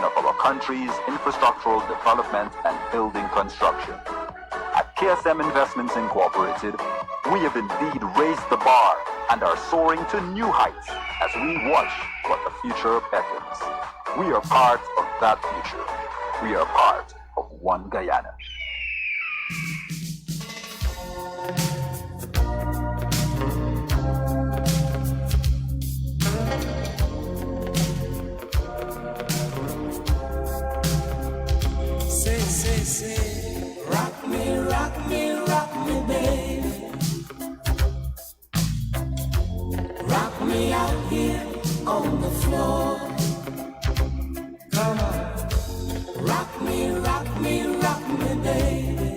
of our country's infrastructural development and building construction. At KSM Investments Incorporated, we have indeed raised the bar and are soaring to new heights as we watch what the future beckons. We are part of that future. We are part of One Guyana. Say, rock me, baby. Rock me out here on the floor. Come on, rock me, baby.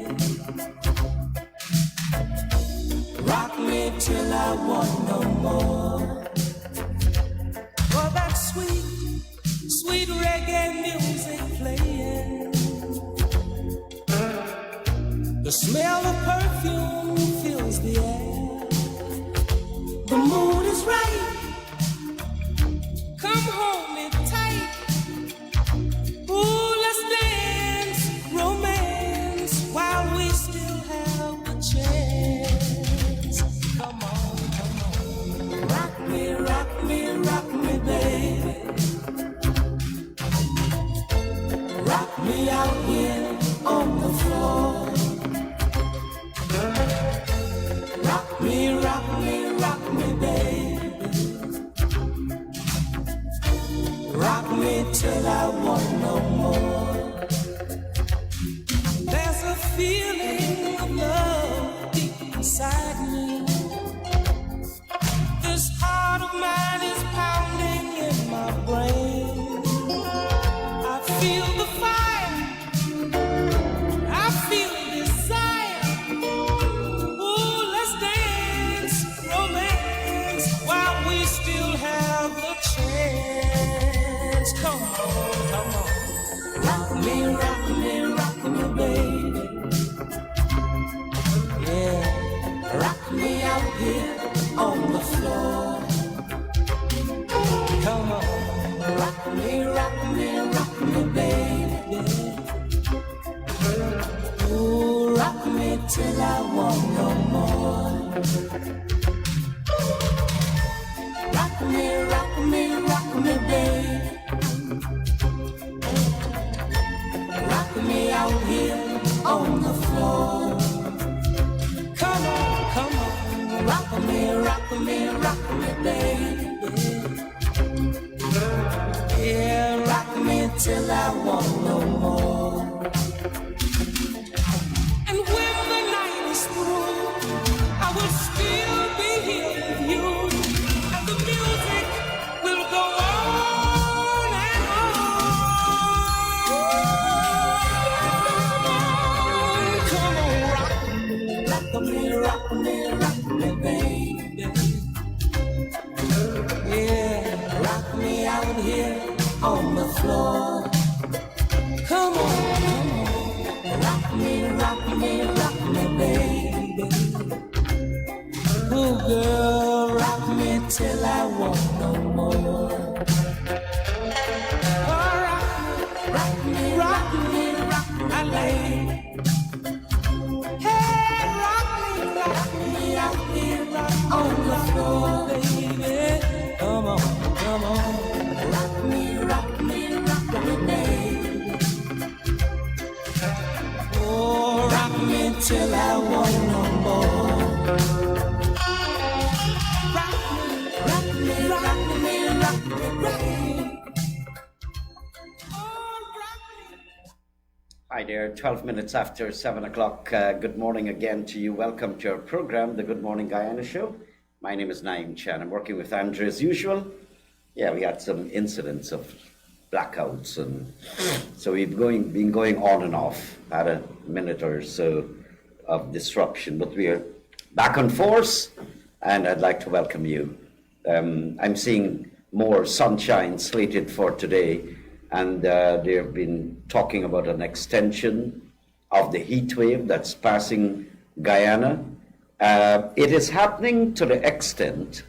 Rock me till I want no more. For that sweet, sweet reggae music playing. The smell of perfume fills the air. The mood is right. Come hold me tight. Ooh, let's dance, romance, while we still have a chance. Come on. Rock me, baby. Rock me out here on the floor. Rock me, baby. Rock me till I want no more. There's a feeling of love deep inside me. This heart of mine is pounding in my brain. I feel the fire. I feel desire. Ooh, let's dance, romance, while we still have the chance. Come on. Rock me, baby. Yeah, rock me out here on the floor. Come on, rock me, baby. Ooh, rock me till I want no more. Rock me, baby. Rock me out here on the floor. Come on, rock me, baby. Yeah, rock me till I want no more. And when the night is through, I will still be here with you. And the music will go on and on. Come on, rock me, baby. Yeah, rock me out here on the floor. Come on. Rock me, baby. Ooh, girl, rock me till I want no more. Oh, rock me, my lady. Hey, rock me out here on the floor, baby. Come on. Rock me, baby. Oh, rock me till I want no more. Rock me. Hi there, 12 minutes after 7 o'clock. Good morning again to you. Welcome to our program, the Good Morning Guyana Show. My name is Naeem Chan. I'm working with Andrew as usual. Yeah, we had some incidents of blackouts, and so we've been going on and off. Had a minute or so of disruption, but we are back on force, and I'd like to welcome you. I'm seeing more sunshine slated for today, and they've been talking about an extension of the heat wave that's passing Guyana. It is happening to the extent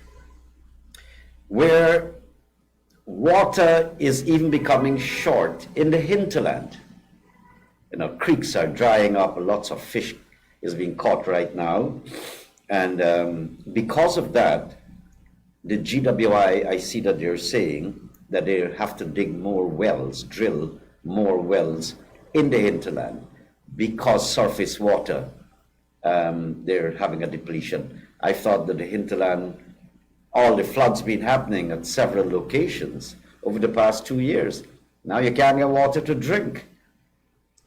where water is even becoming short in the hinterland. You know, creeks are drying up, lots of fish is being caught right now. And because of that, the GWI, I see that they're saying that they have to dig more wells, drill more wells in the hinterland because surface water, they're having a depletion. I thought that the hinterland, all the floods been happening at several locations over the past 2 years. Now you can't get water to drink.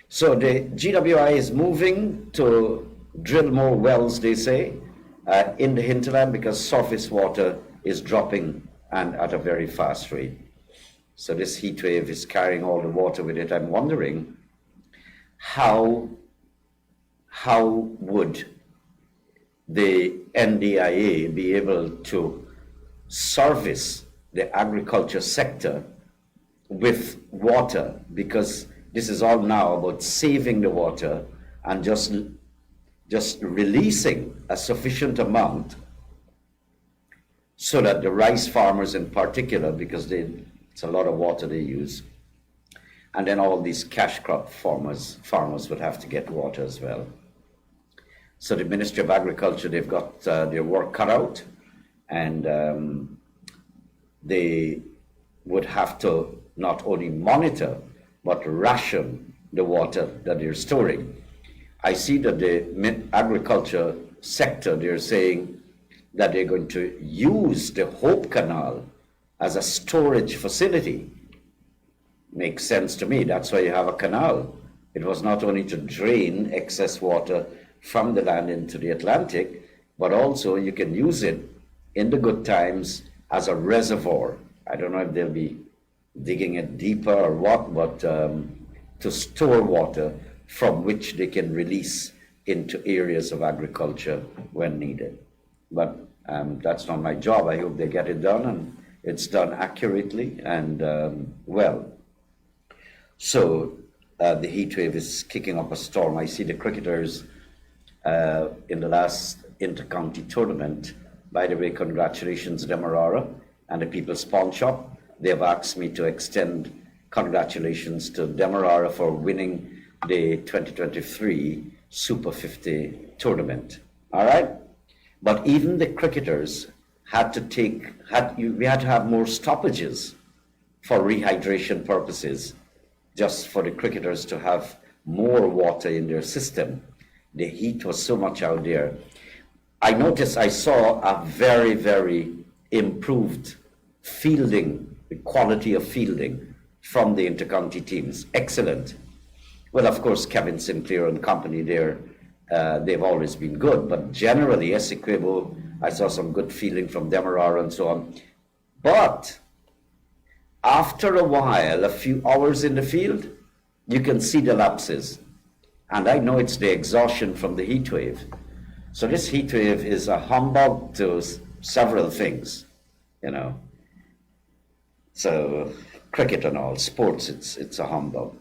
So the GWI is moving to drill more wells, they say, in the hinterland because surface water is dropping and at a very fast rate. So this heat wave is carrying all the water with it. I'm wondering how would the NDIA be able to service the agriculture sector with water, because this is all now about saving the water and just releasing a sufficient amount so that the rice farmers in particular, because it's a lot of water they use, and then all these cash crop farmers would have to get water as well. So the Ministry of Agriculture, they've got their work cut out, and they would have to not only monitor, but ration the water that they're storing. I see that the agriculture sector, they're saying that they're going to use the Hope Canal as a storage facility. Makes sense to me. That's why you have a canal. It was not only to drain excess water from the land into the Atlantic, but also you can use it in the good times as a reservoir. I don't know if they'll be digging it deeper or what, but to store water from which they can release into areas of agriculture when needed. But that's not my job. I hope they get it done and it's done accurately and well. So the heat wave is kicking up a storm. I see the cricketers in the last inter-county tournament. By the way, congratulations, Demerara and the People's Pawn Shop. They have asked me to extend congratulations to Demerara for winning the 2023 Super 50 tournament. All right? But even the cricketers had to we had to have more stoppages for rehydration purposes, just for the cricketers to have more water in their system. The heat was so much out there. I saw a very, very improved fielding, the quality of fielding from the intercounty teams. Excellent. Well, of course, Kevin Sinclair and company there, they've always been good, but generally, Essequibo, I saw some good fielding from Demerara and so on. But after a while, a few hours in the field, you can see the lapses. And I know it's the exhaustion from the heat wave. So this heat wave is a humbug to several things, you know. So cricket and all, sports, it's a humbug.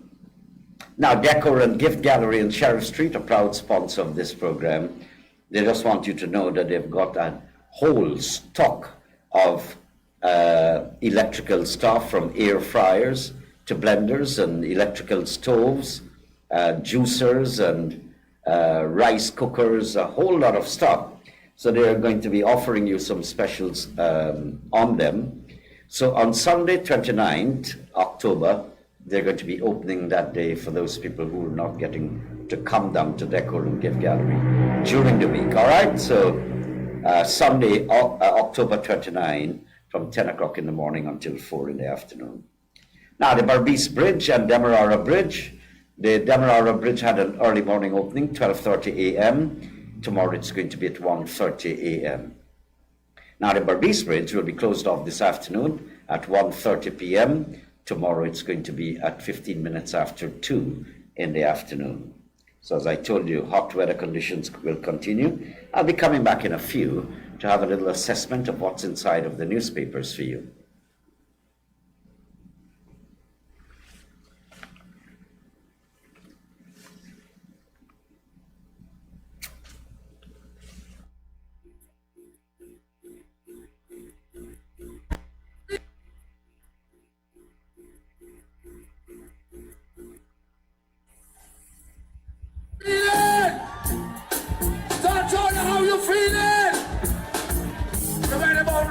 Now, Decor and Gift Gallery in Sheriff Street, a proud sponsor of this program. They just want you to know that they've got a whole stock of electrical stuff, from air fryers to blenders and electrical stoves, juicers and rice cookers, a whole lot of stuff. So they're going to be offering you some specials on them. So on Sunday, 29th October, they're going to be opening that day for those people who are not getting to come down to Decor and Gift Gallery during the week. All right, so Sunday, October 29, from 10 o'clock in the morning until 4 in the afternoon. Now, the Berbice Bridge and Demerara Bridge. The Demerara Bridge had an early morning opening, 12:30 a.m. Tomorrow it's going to be at 1:30 a.m. Now, the Berbice Bridge will be closed off this afternoon at 1:30 p.m. Tomorrow it's going to be at 15 minutes after 2 in the afternoon. So as I told you, hot weather conditions will continue. I'll be coming back in a few to have a little assessment of what's inside of the newspapers for you.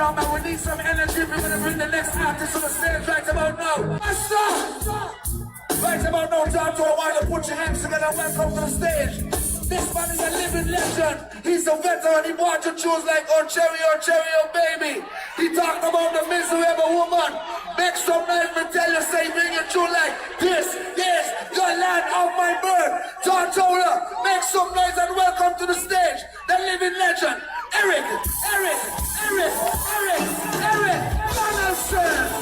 now, man. We need some energy. We're gonna bring the next artist to the stage right about now. Master! Right about now, John, to a while, put your hands together and welcome to the stage. This man is a living legend. He's a veteran. He bought your shoes like oh cherry, oh baby. He talked about the misery of a woman. Make some noise, me tell you, say bring your tune like this. Yes, your land of my birth. John Tola, make some noise and welcome to the stage. The living legend, Eric Donaldson.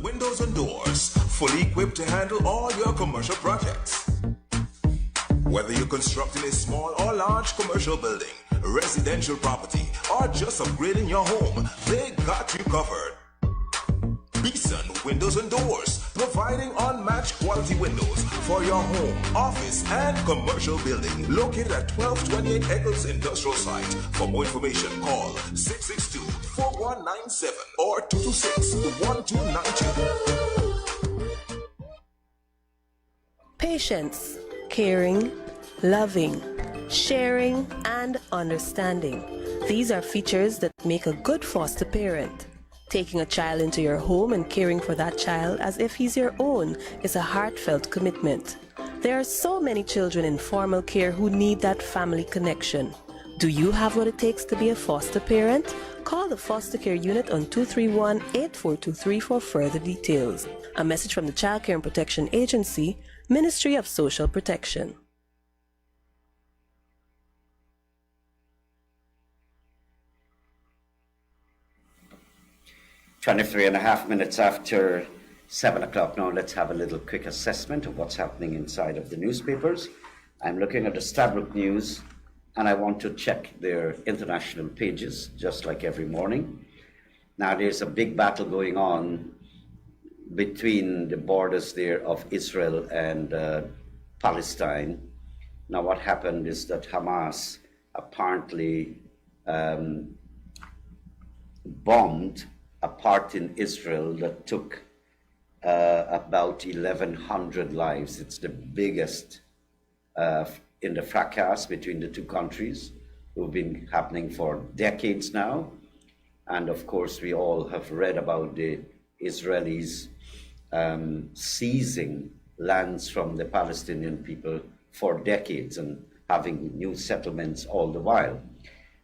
Windows and doors, fully equipped to handle all your commercial projects. Whether you're constructing a small or large commercial building, residential property, or just upgrading your home, they got you covered. Beeson Windows and Doors, providing unmatched quality windows for your home, office, and commercial building. Located at 1228 Eccles Industrial Site. For more information, call 662-4197 or 226-1292. Patience, caring, loving, sharing, and understanding. These are features that make a good foster parent. Taking a child into your home and caring for that child as if he's your own is a heartfelt commitment. There are so many children in formal care who need that family connection. Do you have what it takes to be a foster parent? Call the Foster Care Unit on 231-8423 for further details. A message from the Child Care and Protection Agency, Ministry of Social Protection. 23.5 minutes after 7 o'clock now. Let's have a little quick assessment of what's happening inside of the newspapers. I'm looking at the Stabrook News and I want to check their international pages, just like every morning. Now, there's a big battle going on between the borders there of Israel and Palestine. Now, what happened is that Hamas apparently bombed a part in Israel that took about 1,100 lives. It's the biggest in the fracas between the two countries, who've been happening for decades now. And of course, we all have read about the Israelis seizing lands from the Palestinian people for decades and having new settlements all the while.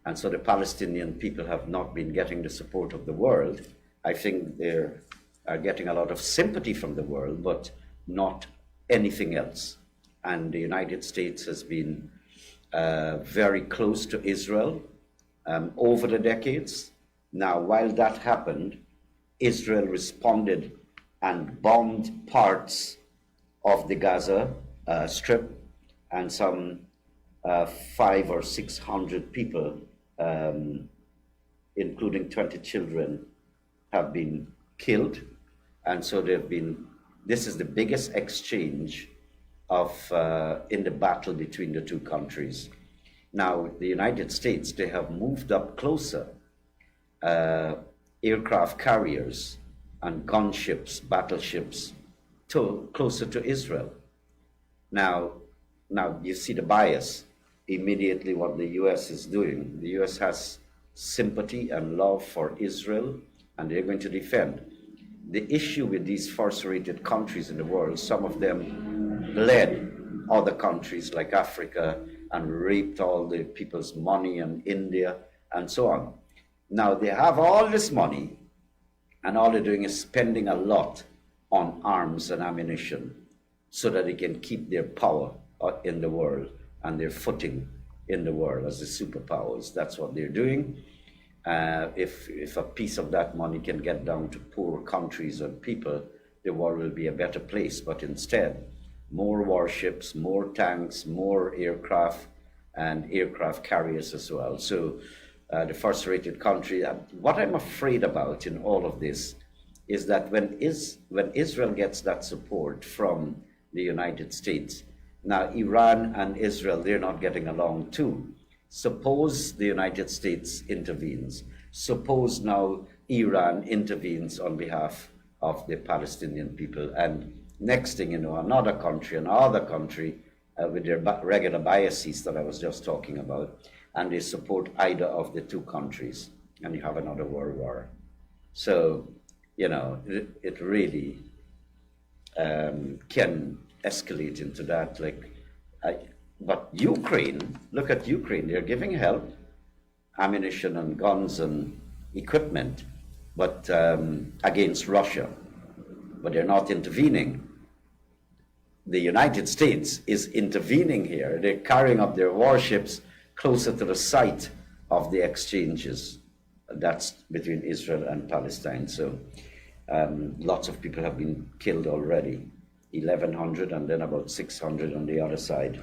And so the Palestinian people have not been getting the support of the world. I think they are getting a lot of sympathy from the world, but not anything else. And the United States has been very close to Israel over the decades. Now, while that happened, Israel responded and bombed parts of the Gaza Strip, and some 500 or 600 people, including 20 children, have been killed. And so this is the biggest exchange of in the battle between the two countries. Now, the United States, they have moved up closer, aircraft carriers and gunships, battleships, closer to Israel. Now you see the bias immediately what the U.S. is doing. The U.S. has sympathy and love for Israel, and they're going to defend. The issue with these first-rated countries in the world, some of them led other countries like Africa and raped all the people's money, and India and so on. Now they have all this money, and all they're doing is spending a lot on arms and ammunition so that they can keep their power in the world and their footing in the world as the superpowers. That's what they're doing. If a piece of that money can get down to poor countries and people, the world will be a better place. But instead, more warships, more tanks, more aircraft, and aircraft carriers as well. So the first-rated country. What I'm afraid about in all of this is that when Israel gets that support from the United States, now Iran and Israel, they're not getting along too. Suppose the United States intervenes. Suppose now Iran intervenes on behalf of the Palestinian people. And next thing you know, another country with their regular biases that I was just talking about, and they support either of the two countries, and you have another world war. So, it really can escalate into that. But Ukraine, look at Ukraine, they're giving help, ammunition and guns and equipment, but against Russia, but they're not intervening. The United States is intervening here. They're carrying up their warships closer to the site of the exchanges. That's between Israel and Palestine. So lots of people have been killed already, 1,100 and then about 600 on the other side.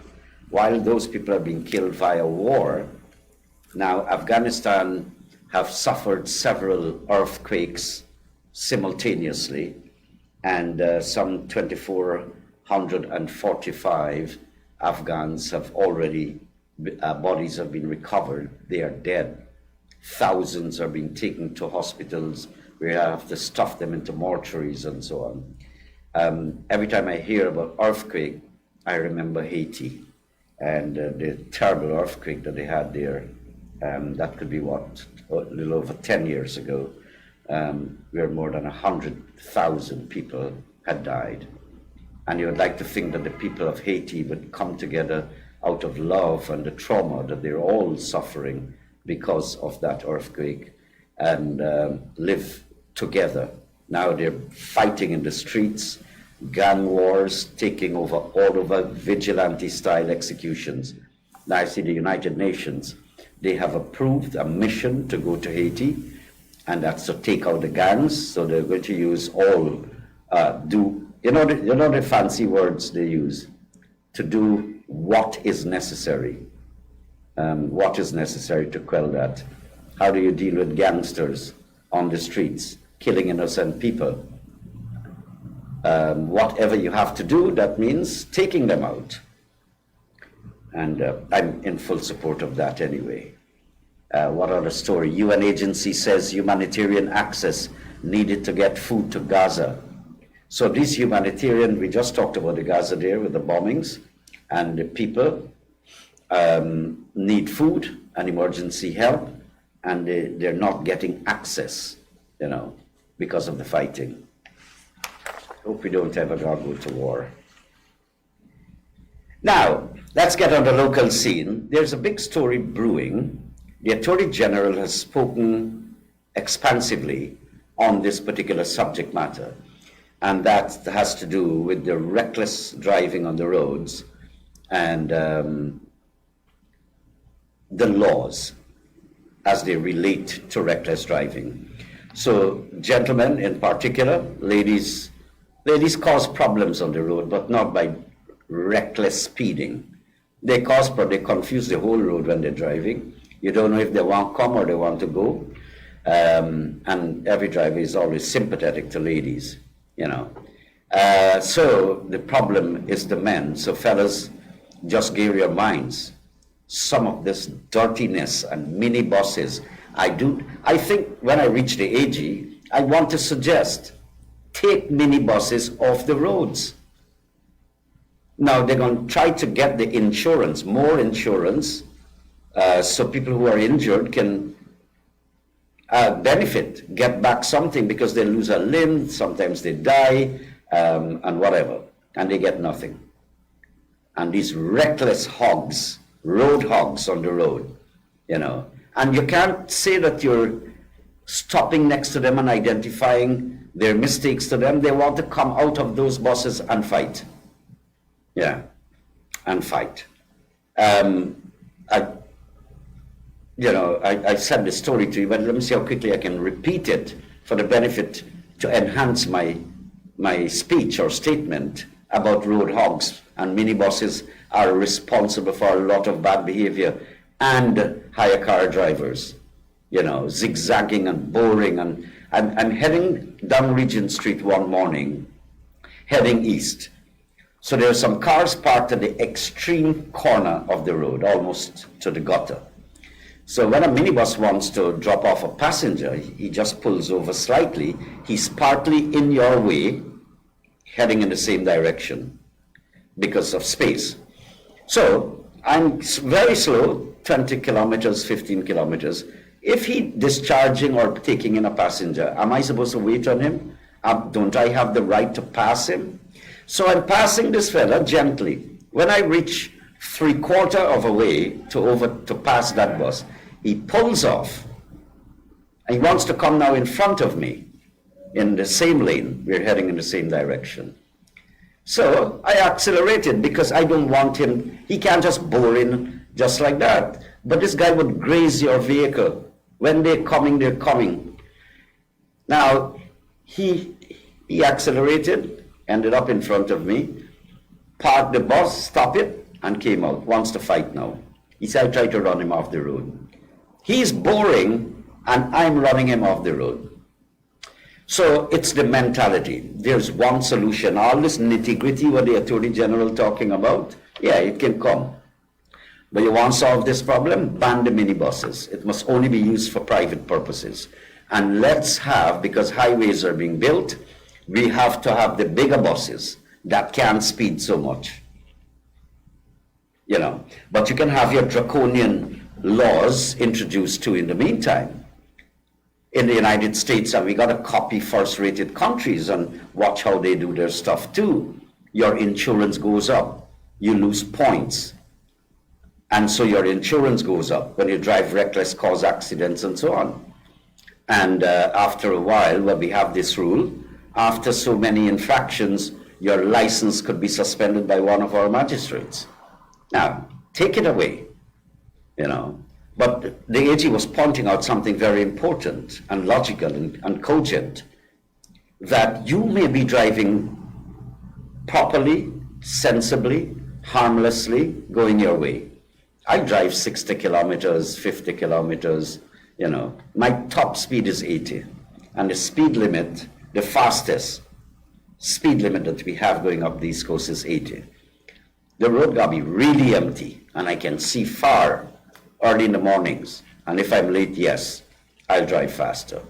While those people have been killed via war, now Afghanistan have suffered several earthquakes simultaneously, and some 2,445 Afghans have already, bodies have been recovered. They are dead. Thousands are being taken to hospitals where you have to stuff them into mortuaries and so on. Every time I hear about earthquake, I remember Haiti and the terrible earthquake that they had there. That could be a little over 10 years ago, where more than 100,000 people had died. And you would like to think that the people of Haiti would come together out of love and the trauma that they're all suffering because of that earthquake, and live together. Now they're fighting in the streets, gang wars taking over all over, vigilante-style executions. Now I see the United Nations, they have approved a mission to go to Haiti, and that's to take out the gangs. So they're going to use all, the fancy words they use, to do what is necessary. What is necessary to quell that? How do you deal with gangsters on the streets, killing innocent people? Whatever you have to do, that means taking them out. And I'm in full support of that anyway. What other story? UN agency says humanitarian access needed to get food to Gaza. So these humanitarian, we just talked about the Gaza there with the bombings, and the people need food and emergency help, and they're not getting access, because of the fighting. Hope we don't ever go to war. Now, let's get on the local scene. There's a big story brewing. The Attorney General has spoken expansively on this particular subject matter, and that has to do with the reckless driving on the roads and the laws as they relate to reckless driving. So, gentlemen in particular, ladies cause problems on the road, but not by reckless speeding. They confuse the whole road when they're driving. You don't know if they want to come or they want to go. And every driver is always sympathetic to ladies, So the problem is the men. So fellas, just gear your minds. Some of this dirtiness and mini buses, I think when I reach the AG, I want to suggest, take mini buses off the roads. Now they're going to try to get the insurance, more insurance, so people who are injured can benefit, get back something, because they lose a limb, sometimes they die, and whatever, and they get nothing. And these reckless hogs, road hogs on the road, and you can't say that you're stopping next to them and identifying their mistakes to them. They want to come out of those buses and fight. Yeah, and fight. I said the story to you, but let me see how quickly I can repeat it for the benefit to enhance my speech or statement about road hogs and minibuses are responsible for a lot of bad behavior, and hire car drivers, zigzagging and boring. And I'm heading down Regent Street one morning, heading east. So there are some cars parked at the extreme corner of the road, almost to the gutter. So when a minibus wants to drop off a passenger, he just pulls over slightly. He's partly in your way, heading in the same direction because of space. So I'm very slow, 20 kilometers, 15 kilometers. If he's discharging or taking in a passenger, am I supposed to wait on him? Don't I have the right to pass him? So I'm passing this fella gently. When I reach 3/4 of a way to pass that bus, he pulls off. And he wants to come now in front of me in the same lane. We're heading in the same direction. So I accelerated because I don't want him. He can't just bore in just like that. But this guy would graze your vehicle. When they're coming, they're coming. Now, he accelerated, ended up in front of me, parked the bus, stopped it, and came out. Wants to fight now. He said, I tried to run him off the road. He's boring, and I'm running him off the road. So it's the mentality. There's one solution. All this nitty-gritty, what the Attorney General talking about, yeah, it can come. But you want to solve this problem? Ban the minibuses. It must only be used for private purposes. And let's have, because highways are being built, we have to have the bigger buses that can't speed so much. But you can have your draconian laws introduced too in the meantime. In the United States, and we got to copy first-rated countries and watch how they do their stuff too. Your insurance goes up. You lose points. And so your insurance goes up when you drive reckless, cause accidents and so on. And after a while, we have this rule, after so many infractions, your license could be suspended by one of our magistrates. Now, take it away, But the AG was pointing out something very important and logical and cogent, that you may be driving properly, sensibly, harmlessly, going your way. I drive 60 kilometers, 50 kilometers, you know. My top speed is 80. And the speed limit, the fastest speed limit that we have going up the East Coast is 80. The road gotta be really empty, and I can see far early in the mornings. And if I'm late, yes, I'll drive faster.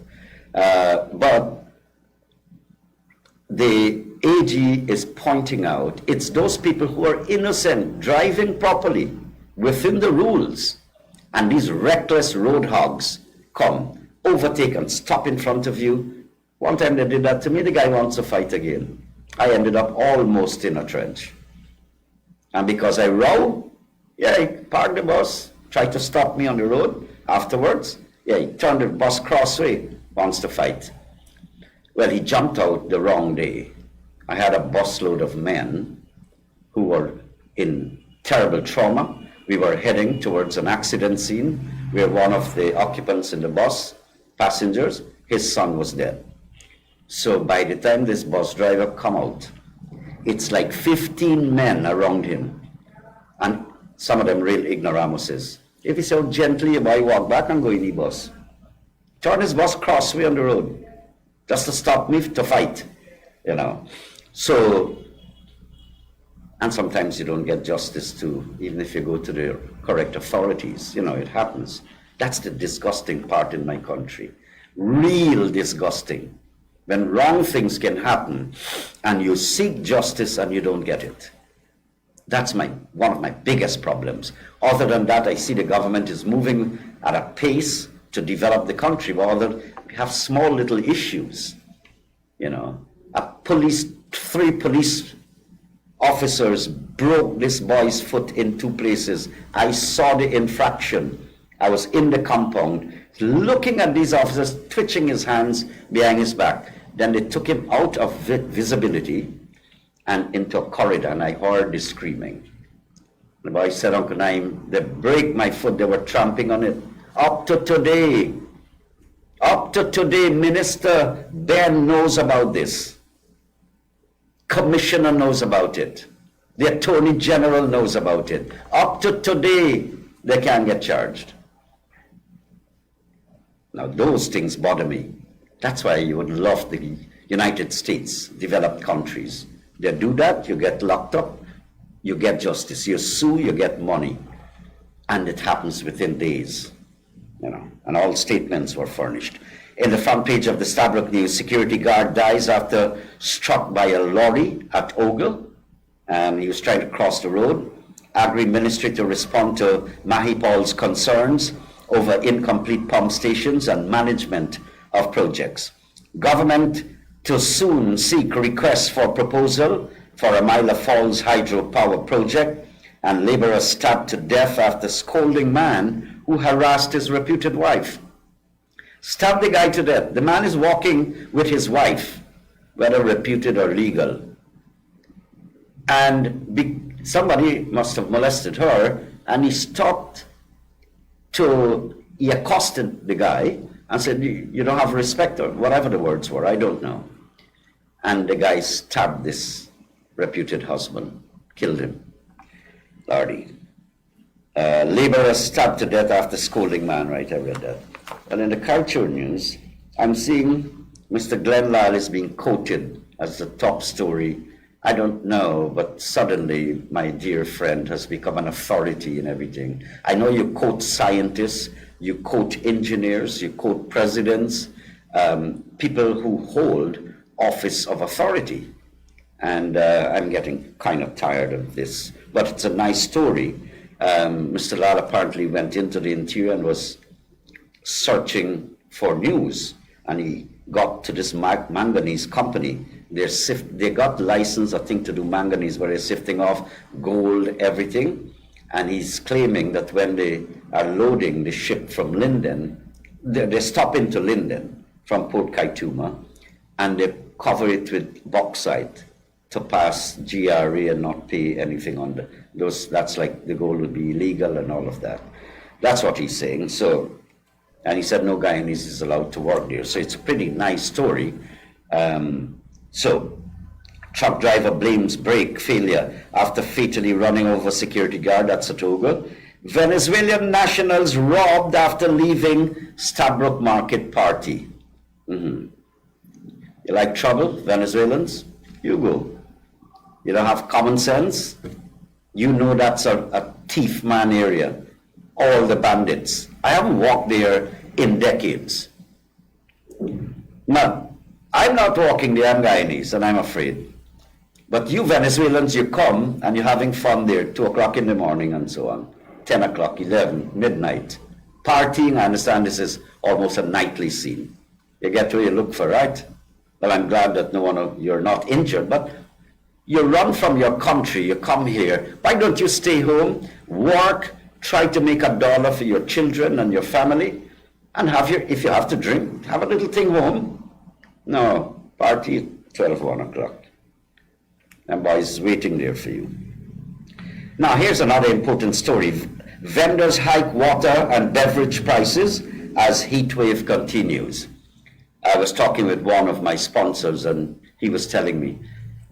But the AG is pointing out it's those people who are innocent, driving properly within the rules, and these reckless road hogs come, overtake and stop in front of you. One time they did that to me, the guy wants to fight again. I ended up almost in a trench. And because I row, yeah, he parked the bus, tried to stop me on the road. Afterwards, yeah, he turned the bus crossway, wants to fight. Well, he jumped out the wrong day. I had a busload of men who were in terrible trauma. We were heading towards an accident scene where one of the occupants in the bus, passengers, his son was dead. So by the time this bus driver come out, it's like 15 men around him, and some of them real ignoramuses. If he said gently, the boy walk back and go in the bus. Turn his bus crossway on the road, just to stop me to fight, you know. So, and sometimes you don't get justice too, even if you go to the correct authorities, you know, it happens. That's the disgusting part in my country. Real disgusting. When wrong things can happen and you seek justice and you don't get it. That's one of my biggest problems. Other than that, I see the government is moving at a pace to develop the country, rather we have small little issues. You know, three police officers broke this boy's foot in 2 places. I saw the infraction. I was in the compound, looking at these officers, twitching his hands behind his back. Then they took him out of visibility and into a corridor, and I heard the screaming. The boy said, Uncle Naim, they break my foot, they were tramping on it. Up to today, Minister Ben knows about this. Commissioner knows about it. The Attorney General knows about it. Up to today, they can't get charged. Now, those things bother me. That's why you would love the United States, developed countries. They do that, you get locked up, you get justice. You sue, you get money. And it happens within days, you know, and all statements were furnished. In the front page of the Stabroek News, security guard dies after struck by a lorry at Ogle. And he was trying to cross the road. Agri-Ministry to respond to Mahipol's concerns over incomplete pump stations and management of projects. Government to soon seek requests for proposal for a Myla Falls hydropower project, and laborers stabbed to death after scolding man who harassed his reputed wife. Stabbed the guy to death. The man is walking with his wife, whether reputed or legal. And somebody must have molested her, and he stopped he accosted the guy and said, you don't have respect, or whatever the words were, I don't know. And the guy stabbed this reputed husband, killed him. Lordy. Laborer stabbed to death after scolding man, right, I read that. And in the culture news, I'm seeing Mr. Glenn Lyle is being quoted as the top story. I don't know, but suddenly my dear friend has become an authority in everything. I know you quote scientists, you quote engineers, you quote presidents, people who hold office of authority. And I'm getting kind of tired of this, but it's a nice story. Mr. Lal apparently went into the interior and was searching for news, and he got to this manganese company. They got license, I think, to do manganese, where they're sifting off gold, everything. And he's claiming that when they are loading the ship from Linden, they stop into Linden from Port Kaituma, and they cover it with bauxite to pass GRA and not pay anything on those. That's like the gold would be illegal and all of that. That's what he's saying. So, and he said no Guyanese is allowed to work there. So it's a pretty nice story. So, truck driver blames brake failure after fatally running over security guard at Satoga. Venezuelan nationals robbed after leaving Stabroek Market party. You like trouble, Venezuelans? You go. You don't have common sense? You know that's a thief man area. All the bandits. I haven't walked there in decades. None. I'm not walking there, I'm Guyanese, and I'm afraid. But you Venezuelans, you come and you're having fun there, 2 o'clock in the morning and so on, 10 o'clock, 11, midnight. Partying, I understand this is almost a nightly scene. You get where you look for, right? Well, I'm glad that you're not injured, but you run from your country, you come here. Why don't you stay home, work, try to make $1 for your children and your family, and if you have to drink, have a little thing home. No, party 12, 1 o'clock. And boys waiting there for you. Now here's another important story. Vendors hike water and beverage prices as heat wave continues. I was talking with one of my sponsors and he was telling me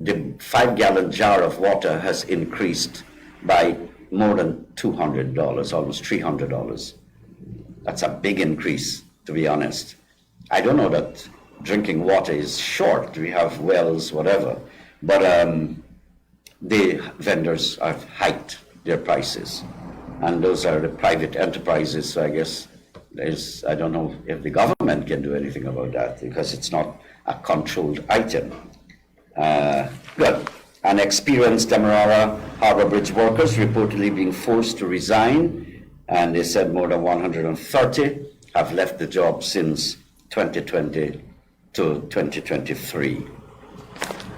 the 5-gallon jar of water has increased by more than $200, almost $300. That's a big increase, to be honest. I don't know that drinking water is short. We have wells, whatever. But the vendors have hiked their prices. And those are the private enterprises, so I guess I don't know if the government can do anything about that because it's not a controlled item. Good. And experienced Demerara Harbour Bridge workers reportedly being forced to resign, and they said more than 130 have left the job since 2020 to 2023.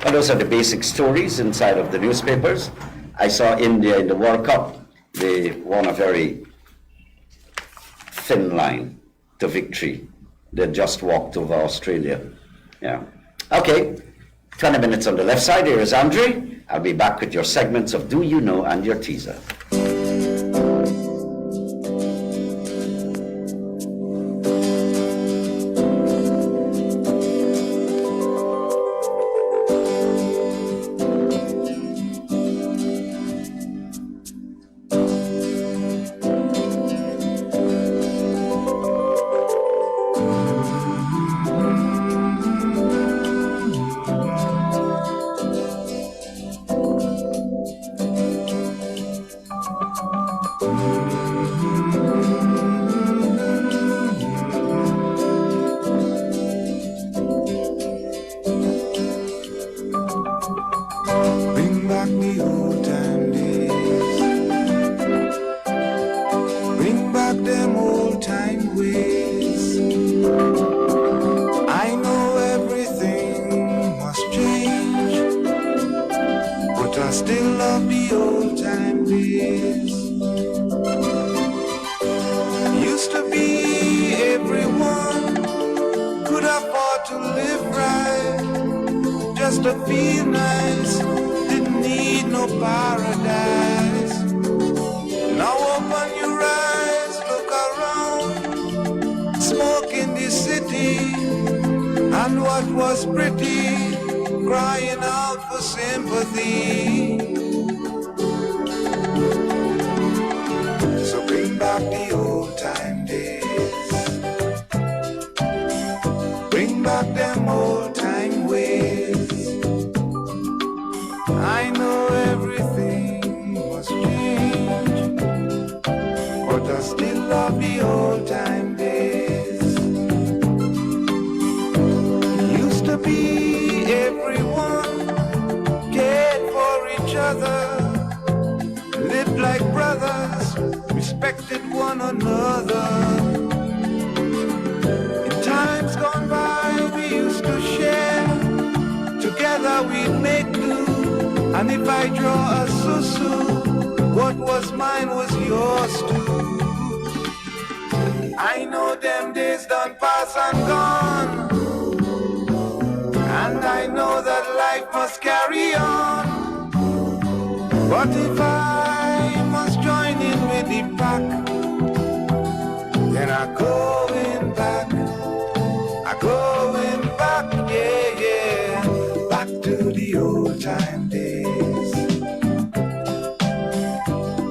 Well, those are the basic stories inside of the newspapers. I saw India in the World Cup. They won a very thin line to victory. They just walked over Australia. Yeah. Okay, 20 minutes on the left side. Here is Andre. I'll be back with your segments of Do You Know and your teaser.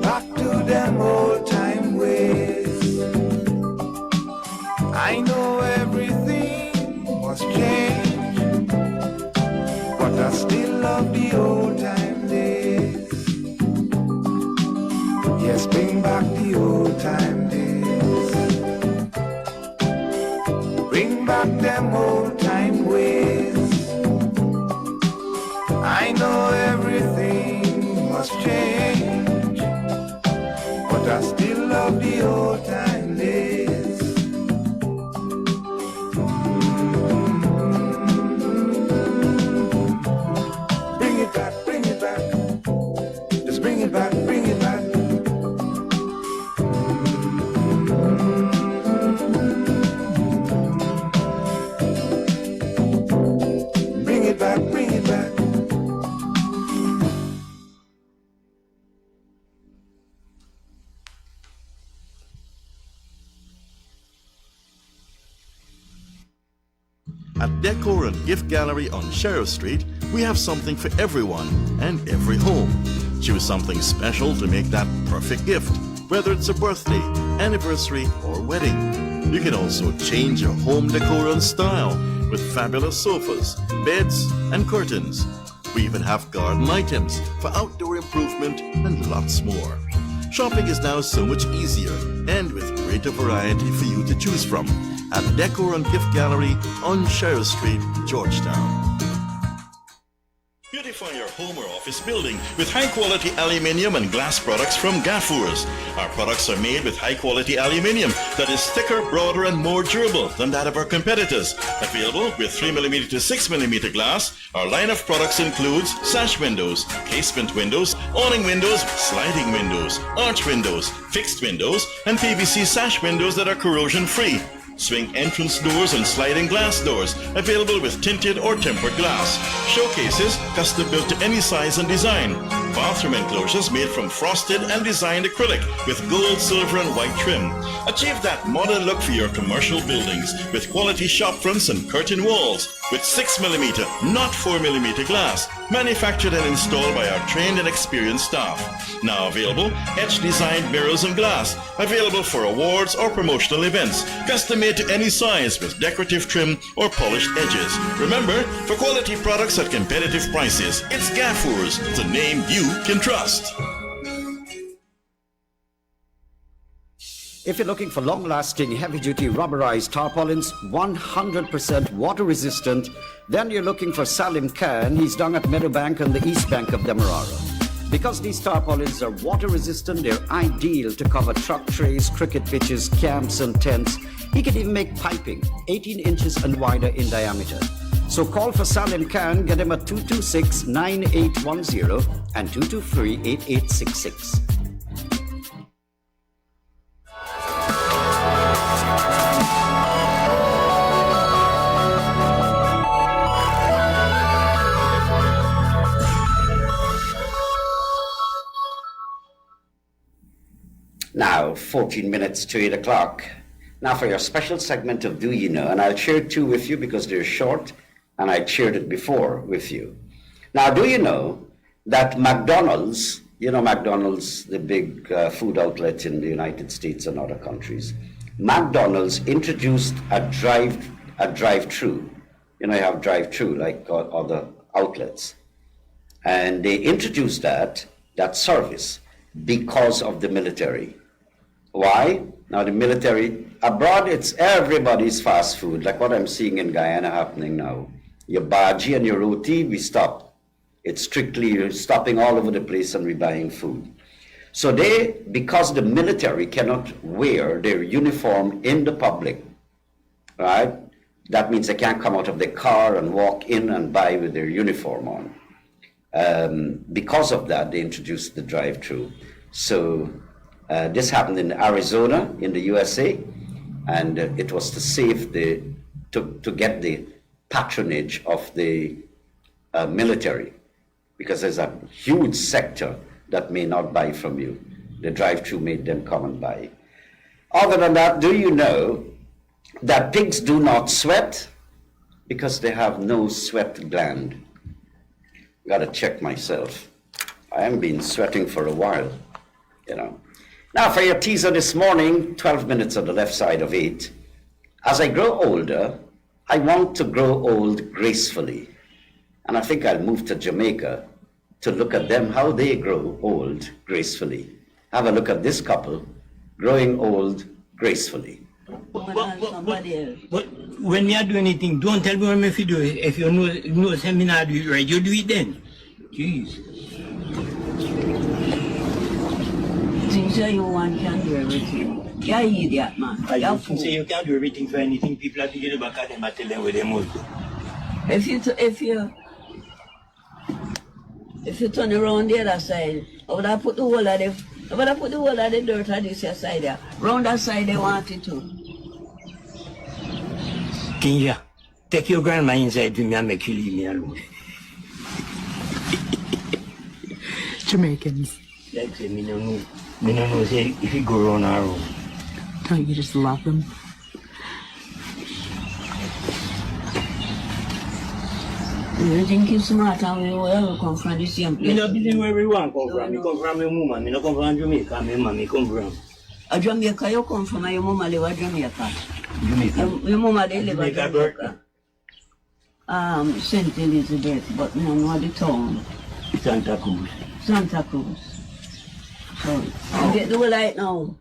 Back to them old times. love the old time days. Yes, bring back the old time days. Bring back them old time ways. I know everything must change, but I still love the old time days. Bring it back, bring it back. Just bring it back, bring it back. Bring it back, bring it back. At Decor and Gift Gallery on Sheriff Street, we have something for everyone and every home. Choose something special to make that perfect gift, whether it's a birthday, anniversary, or wedding. You can also change your home decor and style with fabulous sofas, beds, and curtains. We even have garden items for outdoor improvement and lots more. Shopping is now so much easier and with greater variety for you to choose from at Decor and Gift Gallery on Sheriff Street, Georgetown. Beautify your home or office building with high-quality aluminium and glass products from Gaffurs. Our products are made with high-quality aluminium that is thicker, broader, and more durable than that of our competitors. Available with 3mm to 6mm glass, our line of products includes sash windows, casement windows, awning windows, sliding windows, arch windows, fixed windows, and PVC sash windows that are corrosion-free. Swing entrance doors and sliding glass doors, available with tinted or tempered glass. Showcases, custom built to any size and design. Bathroom enclosures made from frosted and designed acrylic with gold, silver, and white trim. Achieve that modern look for your commercial buildings with quality shop fronts and curtain walls with 6mm, not 4mm glass. Manufactured and installed by our trained and experienced staff. Now available, etched designed mirrors and glass. Available for awards or promotional events. Custom made to any size with decorative trim or polished edges. Remember, for quality products at competitive prices, it's Gaffurs, the name you can trust. If you're looking for long-lasting, heavy-duty rubberized tarpaulins, 100% water-resistant, then you're looking for Salim Khan. He's down at Meadowbank on the east bank of Demerara. Because these tarpaulins are water-resistant, they're ideal to cover truck trays, cricket pitches, camps, and tents. He can even make piping 18 inches and wider in diameter. So call for Salim Khan, get him at 226-9810 and 223-8866. Now, 14 minutes to 8 o'clock. Now for your special segment of Do You Know, and I'll share two with you because they're short, and I shared it before with you. Now, do you know that McDonald's, you know McDonald's, the big food outlet in the United States and other countries, McDonald's introduced a drive-through. You know, you have drive-through like other outlets. And they introduced that service because of the military. Why? Now the military, abroad it's everybody's fast food, like what I'm seeing in Guyana happening now. Your bhaji and your roti, we stop. It's strictly stopping all over the place and rebuying food. So they, because the military cannot wear their uniform in the public, right? That means they can't come out of their car and walk in and buy with their uniform on. Because of that, they introduced the drive-through. So this happened in Arizona, in the USA, and it was to save to get the patronage of the military, because there's a huge sector that may not buy from you. The drive-through made them come and buy. Other than that, do you know that pigs do not sweat? Because they have no sweat gland. Gotta check myself. I haven't been sweating for a while, you know. Now for your teaser this morning, 12 minutes on the left side of 8. As I grow older, I want to grow old gracefully. And I think I'll move to Jamaica to look at them, how they grow old gracefully. Have a look at this couple growing old gracefully. But when me do anything, don't tell me when me do it. If you know seminar do it right, you do it then. Jeez. Things that you want can do everything. You're an idiot, man. You say you can't do everything for anything. People have to get the back of them and tell them what they must do. If you turn around the other side, I would have put the whole of the dirt on this side there. Round that side they want it to. Kinja, take your grandma inside with me and make you leave me alone. Jamaicans. Like say, me no know. Me no know say if you go round or round. Don't you just love them? You think you're smart and we all come from the same place? Me no busy where everyone come from. Me come from my mama. Me no come from Jamaica. My mama come from. A Jamaica you come from and your mama live at Jamaica. Jamaica. Your mama they live at Jamaica. St. Elizabeth, but no know the town. Santa Cruz. Santa Cruz. So, you get the light now.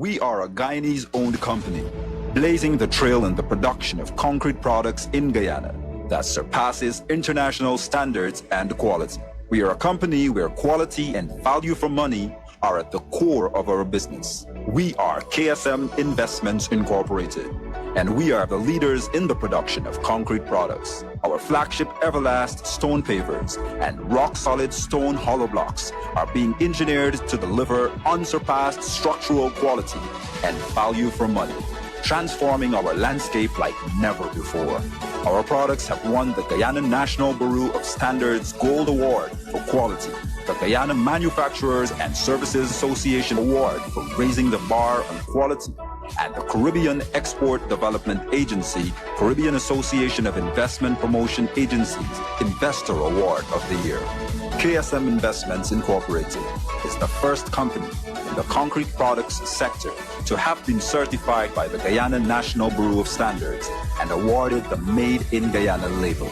We are a Guyanese-owned company, blazing the trail in the production of concrete products in Guyana that surpasses international standards and quality. We are a company where quality and value for money are at the core of our business. We are KSM Investments Incorporated, and we are the leaders in the production of concrete products. Our flagship Everlast stone pavers and rock-solid stone hollow blocks are being engineered to deliver unsurpassed structural quality and value for money, transforming our landscape like never before. Our products have won the Guyana National Bureau of Standards Gold Award for quality, the Guyana Manufacturers and Services Association Award for raising the bar on quality, and the Caribbean Export Development Agency, Caribbean Association of Investment Promotion Agencies Investor Award of the Year. KSM Investments Incorporated is the first company in the concrete products sector to have been certified by the Guyana National Bureau of Standards and awarded the Made in Guyana label.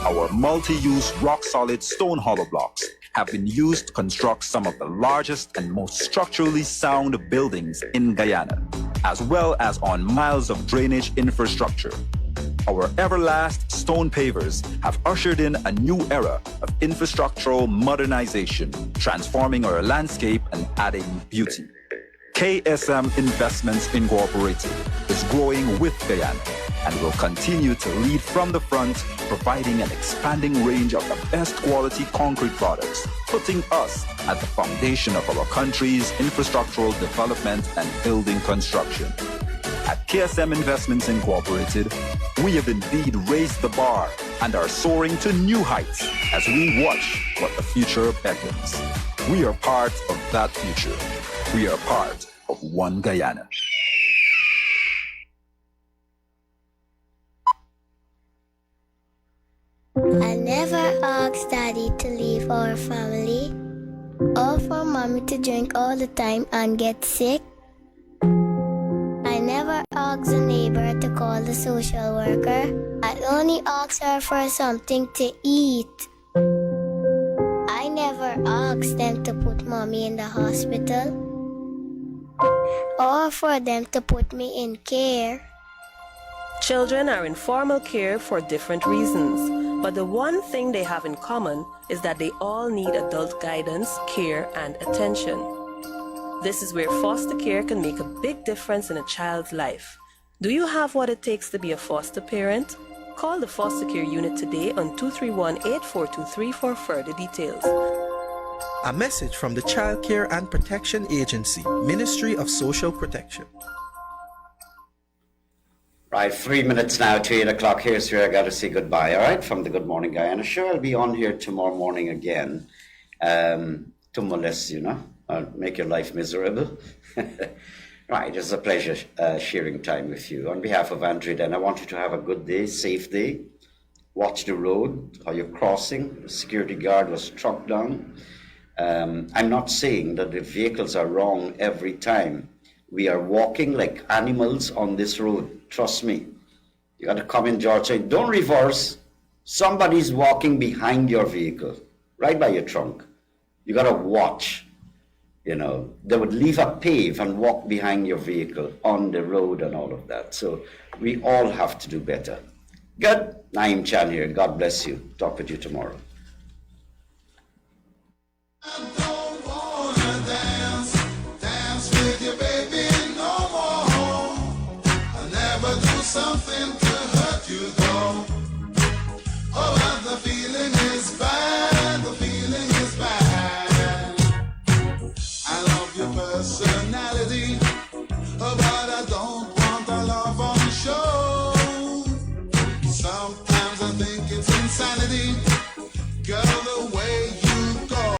Our multi-use rock-solid stone hollow blocks have been used to construct some of the largest and most structurally sound buildings in Guyana, as well as on miles of drainage infrastructure. Our Everlast stone pavers have ushered in a new era of infrastructural modernization, transforming our landscape and adding beauty. KSM Investments Incorporated is growing with Guyana and will continue to lead from the front, providing an expanding range of the best quality concrete products, putting us at the foundation of our country's infrastructural development and building construction. At KSM Investments Incorporated, we have indeed raised the bar and are soaring to new heights as we watch what the future beckons. We are part of that future. We are part of One Guyana. I never asked Daddy to leave our family, or for Mommy to drink all the time and get sick. I never asked the neighbor to call the social worker. I only asked her for something to eat. I never asked them to put Mommy in the hospital, or for them to put me in care. Children are in formal care for different reasons, but the one thing they have in common is that they all need adult guidance, care, and attention. This is where foster care can make a big difference in a child's life. Do you have what it takes to be a foster parent? Call the foster care unit today on 231-8423 for further details. A message from the Child Care and Protection Agency, Ministry of Social Protection. Right, 3 minutes now to 8 o'clock. Here's where I got to say goodbye, all right, from the Good Morning Guyana show. I'll be on here tomorrow morning again to molest you, make your life miserable. Right, it's a pleasure sharing time with you. On behalf of Andrew, then, I want you to have a good day, safe day. Watch the road, how you're crossing. The security guard was struck down. I'm not saying that the vehicles are wrong every time. We are walking like animals on this road. Trust me. You got to come in, George, saying, don't reverse. Somebody's walking behind your vehicle, right by your trunk. You got to watch. They would leave a pave and walk behind your vehicle on the road and all of that. So we all have to do better. Good. Naeem Chan here. God bless you. Talk with you tomorrow.